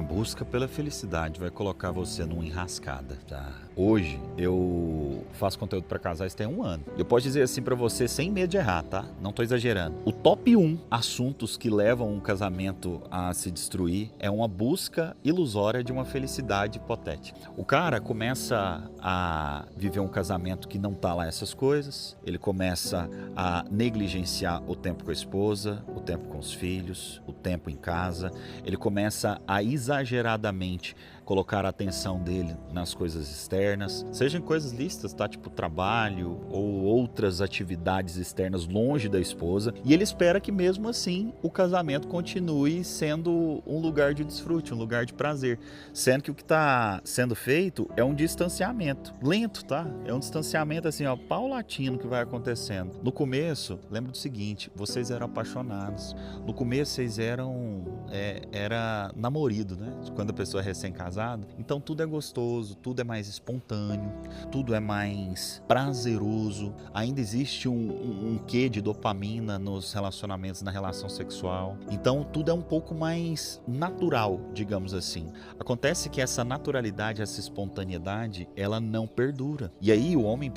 busca pela felicidade vai colocar você numa enrascada, tá? Hoje eu faço conteúdo para casais tem 1 ano. Eu posso dizer assim para você sem medo de errar, tá? Não tô exagerando. O top 1 assuntos que levam um casamento a se destruir é uma busca ilusória de uma felicidade hipotética. O cara começa a viver um casamento que não tá lá essas coisas, ele começa a negligenciar o tempo com a esposa, o tempo com os filhos, o tempo em casa, ele começa a exageradamente colocar a atenção dele nas coisas externas, sejam coisas lícitas, tá? Tipo trabalho ou outras atividades externas longe da esposa, e ele espera que mesmo assim o casamento continue sendo um lugar de desfrute, um lugar de prazer, sendo que o que está sendo feito é um distanciamento lento, tá? É um distanciamento assim, ó, paulatino que vai acontecendo. No começo, lembra do seguinte, vocês eram apaixonados, no começo vocês era namorido, né? Quando a pessoa é recém-casada, então tudo é gostoso, tudo é mais espontâneo, tudo é mais prazeroso, ainda existe um quê de dopamina nos relacionamentos, na relação sexual, então tudo é um pouco mais natural, digamos assim. Acontece que essa naturalidade, essa espontaneidade, ela não perdura, e aí o homem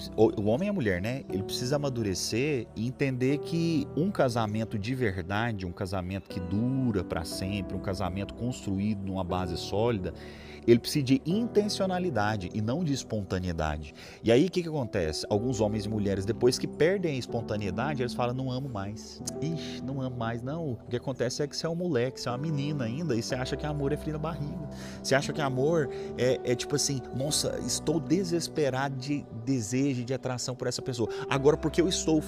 e a mulher, né, ele precisa amadurecer e entender que um casamento de verdade, um casamento que dura para sempre, um casamento construído numa base sólida, ele precisa de intencionalidade e não de espontaneidade. E aí o que acontece? Alguns homens e mulheres, depois que perdem a espontaneidade, eles falam, não amo mais. Ixi, não amo mais, não. O que acontece é que você é um moleque, você é uma menina ainda, e você acha que amor é frio na barriga. Você acha que amor é tipo assim, nossa, estou desesperado de desejo, de atração por essa pessoa. Agora, porque eu estou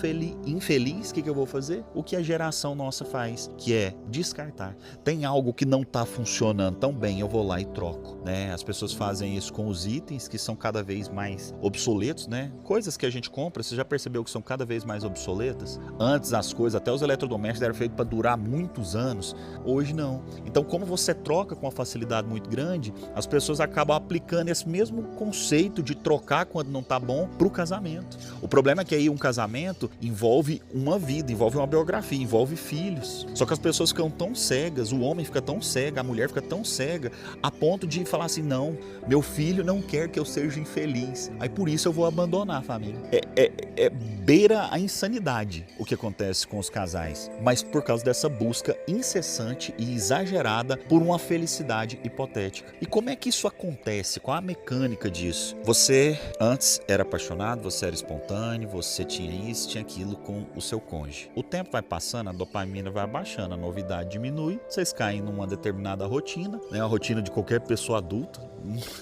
infeliz, o que eu vou fazer? O que a geração nossa faz, que é descartar. Tem algo que não está funcionando tão bem, eu vou lá e troco. As pessoas fazem isso com os itens que são cada vez mais obsoletos, né? Coisas que a gente compra, você já percebeu que são cada vez mais obsoletas? Antes as coisas, até os eletrodomésticos eram feitos para durar muitos anos, hoje não. Então, como você troca com uma facilidade muito grande, as pessoas acabam aplicando esse mesmo conceito de trocar quando não tá bom para o casamento. O problema é que aí um casamento envolve uma vida, envolve uma biografia, envolve filhos. Só que as pessoas ficam tão cegas, o homem fica tão cego, a mulher fica tão cega, a ponto de falar assim, não, meu filho não quer que eu seja infeliz, aí por isso eu vou abandonar a família. Beira a insanidade o que acontece com os casais, mas por causa dessa busca incessante e exagerada por uma felicidade hipotética. E como é que isso acontece? Qual a mecânica disso? Você antes era apaixonado, você era espontâneo, você tinha isso, tinha aquilo com o seu cônjuge. O tempo vai passando, a dopamina vai abaixando, a novidade diminui, vocês caem numa determinada rotina, né? A rotina de qualquer pessoa adulta,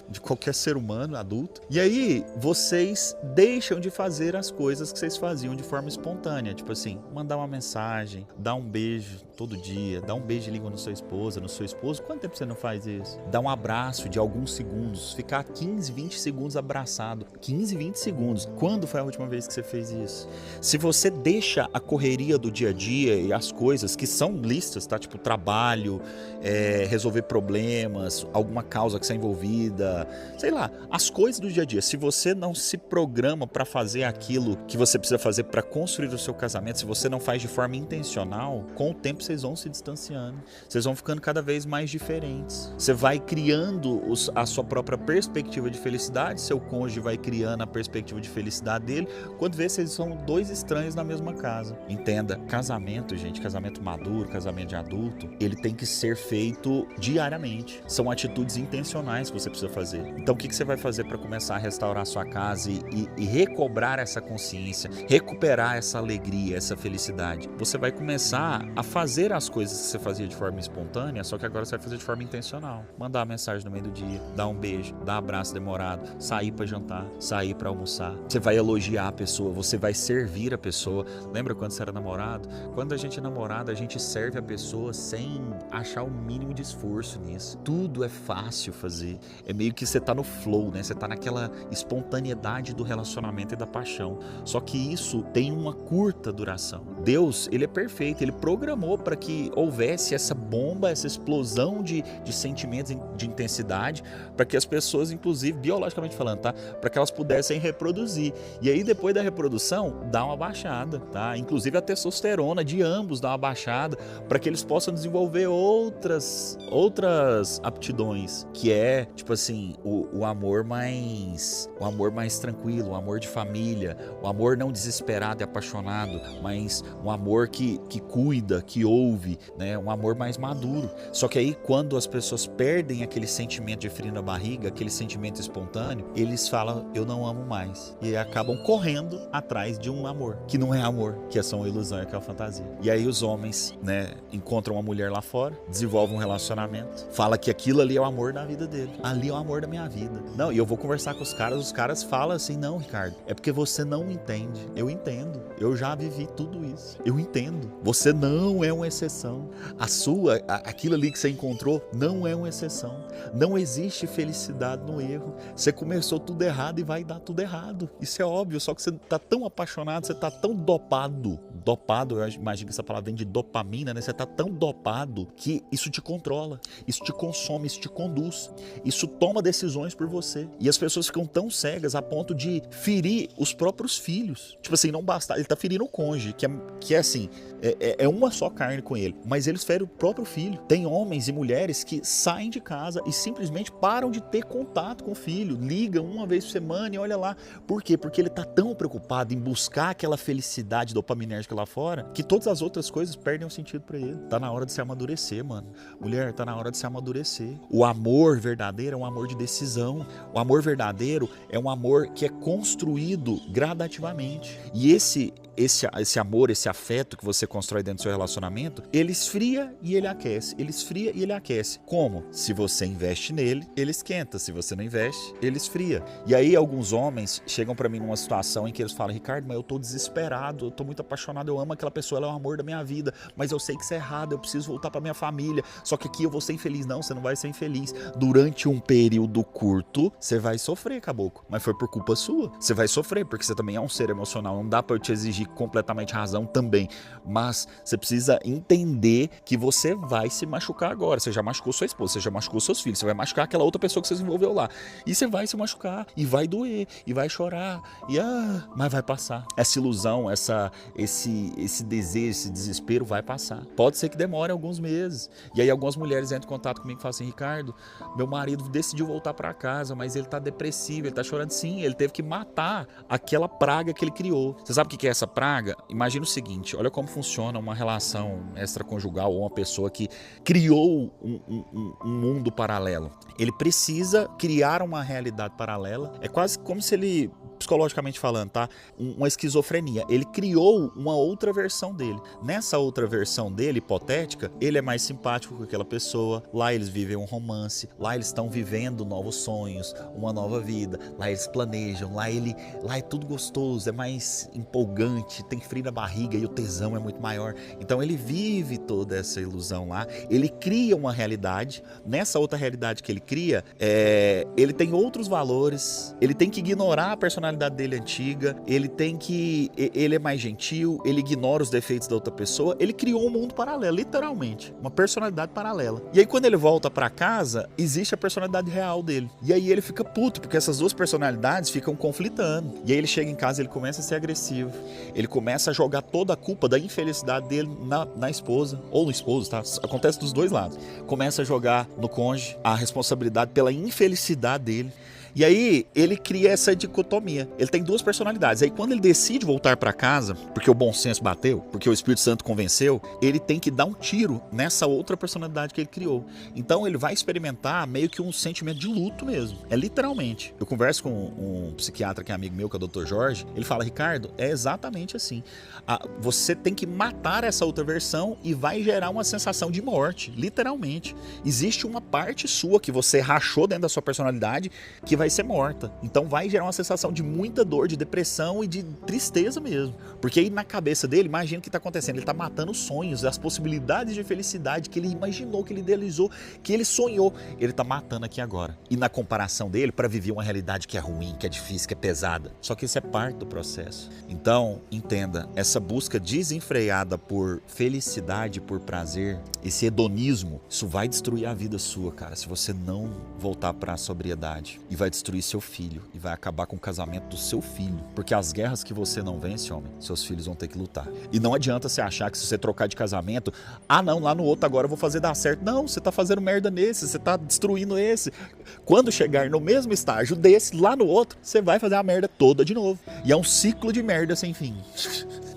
de qualquer ser humano adulto. E aí vocês deixam de fazer as coisas que vocês faziam de forma espontânea, tipo assim, mandar uma mensagem, dar um beijo todo dia, dar um beijo de língua na sua esposa, no seu esposo. Quanto tempo você não faz isso? Dar um abraço de alguns segundos, ficar 15, 20 segundos abraçado. 15, 20 segundos. Quando foi a última vez que você fez isso? Se você deixa a correria do dia a dia e as coisas que são listas, tá? Tipo trabalho, resolver problemas, alguma causa que você é envolvida, sei lá, as coisas do dia a dia. Se você não se programa para fazer aquilo que você precisa fazer para construir o seu casamento, se você não faz de forma intencional, com o tempo vocês vão se distanciando, vocês vão ficando cada vez mais diferentes. Você vai criando a sua própria perspectiva de felicidade, seu cônjuge vai criando a perspectiva de felicidade dele, quando vê vocês são dois estranhos na mesma casa. Entenda, casamento, gente, casamento maduro, casamento de adulto, ele tem que ser feito diariamente. São atitudes intencionais que você precisa fazer. Então o que você vai fazer para começar a restaurar a sua casa e recobrar essa consciência, recuperar essa alegria, essa felicidade? Você vai começar a fazer as coisas que você fazia de forma espontânea, só que agora você vai fazer de forma intencional. Mandar uma mensagem no meio do dia, dar um beijo, dar um abraço demorado, sair para jantar, sair para almoçar. Você vai elogiar a pessoa, você vai servir a pessoa. Lembra quando você era namorado? Quando a gente é namorado, a gente serve a pessoa sem achar o mínimo de esforço nisso. Tudo é fácil fazer. É meio que você tá no flow, né? Você tá naquela espontaneidade do relacionamento e da paixão. Só que isso tem uma curta duração. Deus, ele é perfeito, ele programou para que houvesse essa bomba, essa explosão de sentimentos de intensidade, para que as pessoas, inclusive biologicamente falando, tá? Para que elas pudessem reproduzir. E aí depois da reprodução, dá uma baixada, tá? Inclusive a testosterona de ambos dá uma baixada, para que eles possam desenvolver outras aptidões, que é, tipo assim, o amor mais tranquilo, o amor de família, o amor não desesperado e apaixonado, mas um amor que cuida, que ouve, né? Um amor mais maduro. Só que aí quando as pessoas perdem aquele sentimento de frio na barriga, aquele sentimento espontâneo, eles falam, eu não amo mais. E aí acabam correndo atrás de um amor, que não é amor, que é só uma ilusão, que é uma fantasia. E aí os homens, né, encontram uma mulher lá fora, desenvolvem um relacionamento, fala que aquilo ali é o amor da vida dele. Ali é o amor da minha vida. Não, e eu vou conversar com os caras falam assim, não, Ricardo, é porque você não entende. Eu entendo. Eu já vivi tudo isso. Eu entendo. Você não é uma exceção. Aquilo ali que você encontrou não é uma exceção. Não existe felicidade no erro. Você começou tudo errado e vai dar tudo errado. Isso é óbvio, só que você tá tão apaixonado, você tá tão dopado. Dopado, eu imagino que essa palavra vem de dopamina, né? Você tá tão dopado que isso te controla, isso te consome, isso te conduz. Isso toma decisões por você. E as pessoas ficam tão cegas a ponto de ferir os próprios filhos. Tipo assim, não basta. Ele tá ferindo o cônjuge, que é assim, é uma só carne com ele. Mas eles ferem o próprio filho. Tem homens e mulheres que saem de casa e simplesmente param de ter contato com o filho. Ligam uma vez por semana e olha lá. Por quê? Porque ele tá tão preocupado em buscar aquela felicidade dopaminérgica lá fora, que todas as outras coisas perdem o sentido pra ele. Tá na hora de se amadurecer, mano. Mulher, tá na hora de se amadurecer. O amor verdadeiro é um amor de decisão. O amor verdadeiro é um amor que é construído gradativamente. E esse amor, esse afeto que você constrói dentro do seu relacionamento, ele esfria e ele aquece. Ele esfria e ele aquece. Como? Se você investe nele, ele esquenta. Se você não investe, ele esfria. E aí alguns homens chegam pra mim numa situação em que eles falam, Ricardo, mas eu tô desesperado, eu tô muito apaixonado, eu amo aquela pessoa, ela é o amor da minha vida, mas eu sei que isso é errado, eu preciso voltar pra minha família, só que aqui eu vou ser infeliz. Não, você não vai ser infeliz. Durante um período curto, você vai sofrer, caboclo. Mas foi por culpa sua. Você vai sofrer, porque você também é um ser emocional, não dá pra eu te exigir completamente razão também, mas você precisa entender que você vai se machucar agora. Você já machucou sua esposa, você já machucou seus filhos, você vai machucar aquela outra pessoa que você desenvolveu lá, e você vai se machucar, e vai doer, e vai chorar, mas vai passar. Essa ilusão, esse desejo, esse desespero vai passar. Pode ser que demore alguns meses, e aí algumas mulheres entram em contato comigo e falam assim, Ricardo, meu marido decidiu voltar para casa, mas ele tá depressivo, ele tá chorando. Sim, ele teve que matar aquela praga que ele criou. Você sabe o que é essa praga? Imagina o seguinte, olha como funciona uma relação extraconjugal ou uma pessoa que criou um mundo paralelo. Ele precisa criar uma realidade paralela. É quase como se ele, psicologicamente falando, tá? Uma esquizofrenia. Ele criou uma outra versão dele. Nessa outra versão dele, hipotética, ele é mais simpático com aquela pessoa. Lá eles vivem um romance. Lá eles estão vivendo novos sonhos, uma nova vida. Lá eles planejam. Lá é tudo gostoso, é mais empolgante, tem frio na barriga e o tesão é muito maior. Então ele vive toda essa ilusão lá. Ele cria uma realidade. Nessa outra realidade que ele cria, ele tem outros valores. Ele tem que ignorar a personalidade dele antiga. Ele é mais gentil. Ele ignora os defeitos da outra pessoa. Ele criou um mundo paralelo, literalmente. Uma personalidade paralela. E aí quando ele volta pra casa, existe a personalidade real dele. E aí ele fica puto, porque essas duas personalidades ficam conflitando. E aí ele chega em casa e ele começa a ser agressivo. Ele começa a jogar toda a culpa da infelicidade dele na esposa, ou no esposo, tá? Acontece dos dois lados. Começa a jogar no cônjuge a responsabilidade pela infelicidade dele. E aí ele cria essa dicotomia. Ele tem duas personalidades. Aí quando ele decide voltar para casa, porque o bom senso bateu, porque o Espírito Santo convenceu, ele tem que dar um tiro nessa outra personalidade que ele criou. Então ele vai experimentar meio que um sentimento de luto mesmo. É literalmente. Eu converso com um psiquiatra que é amigo meu, que é o Dr. Jorge. Ele fala, Ricardo, é exatamente assim. Você tem que matar essa outra versão e vai gerar uma sensação de morte, literalmente. Existe uma parte sua que você rachou dentro da sua personalidade que vai vai ser morta. Então vai gerar uma sensação de muita dor, de depressão e de tristeza mesmo. Porque aí na cabeça dele, imagina o que está acontecendo. Ele está matando os sonhos, as possibilidades de felicidade que ele imaginou, que ele idealizou, que ele sonhou. Ele está matando aqui agora. E na comparação dele, para viver uma realidade que é ruim, que é difícil, que é pesada. Só que isso é parte do processo. Então, entenda, essa busca desenfreada por felicidade, por prazer, esse hedonismo, isso vai destruir a vida sua, cara, se você não voltar para a sobriedade. E vai destruir seu filho. E vai acabar com o casamento do seu filho. Porque as guerras que você não vence, homem, seus filhos vão ter que lutar. E não adianta você achar que se você trocar de casamento, não, lá no outro agora eu vou fazer dar certo. Não, você tá fazendo merda nesse, você tá destruindo esse. Quando chegar no mesmo estágio desse, lá no outro, você vai fazer a merda toda de novo. E é um ciclo de merda sem fim.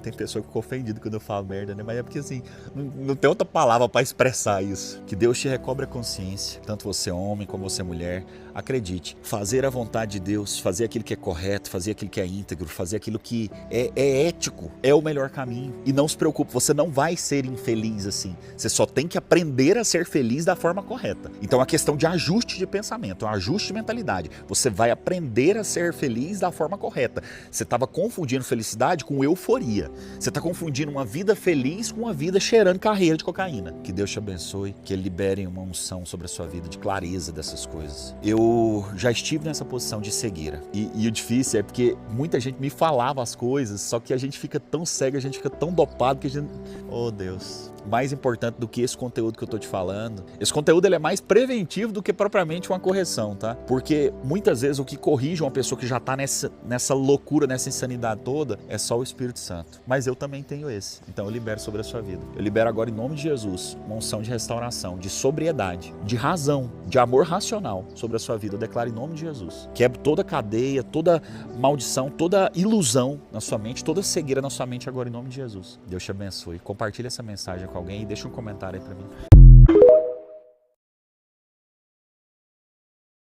Tem pessoa que ficou ofendida quando eu falo merda, né? Mas é porque assim, não tem outra palavra pra expressar isso. Que Deus te recobre a consciência, tanto você homem como você mulher. Acredite, fazer a vontade de Deus, fazer aquilo que é correto, fazer aquilo que é íntegro, fazer aquilo que é ético, é o melhor caminho. E não se preocupe, você não vai ser infeliz assim. Você só tem que aprender a ser feliz da forma correta. Então é uma questão de ajuste de pensamento, é um ajuste de mentalidade. Você vai aprender a ser feliz da forma correta. Você estava confundindo felicidade com euforia. Você está confundindo uma vida feliz com uma vida cheirando carreira de cocaína. Que Deus te abençoe, que Ele libere uma unção sobre a sua vida de clareza dessas coisas. Eu já estive nessa posição de cegueira. E o difícil é porque muita gente me falava as coisas, só que a gente fica tão cego, a gente fica tão dopado que a gente... Oh, Deus. Mais importante do que esse conteúdo que eu tô te falando, esse conteúdo ele é mais preventivo do que propriamente uma correção, tá? Porque muitas vezes o que corrige uma pessoa que já tá nessa loucura, nessa insanidade toda, é só o Espírito Santo. Mas eu também tenho esse. Então eu libero sobre a sua vida. Eu libero agora em nome de Jesus uma unção de restauração, de sobriedade, de razão, de amor racional sobre a sua vida. Eu declaro em nome de Jesus. Quebro toda cadeia, toda maldição, toda ilusão na sua mente, toda cegueira na sua mente agora em nome de Jesus. Deus te abençoe. Compartilha essa mensagem com alguém e deixa um comentário aí pra mim.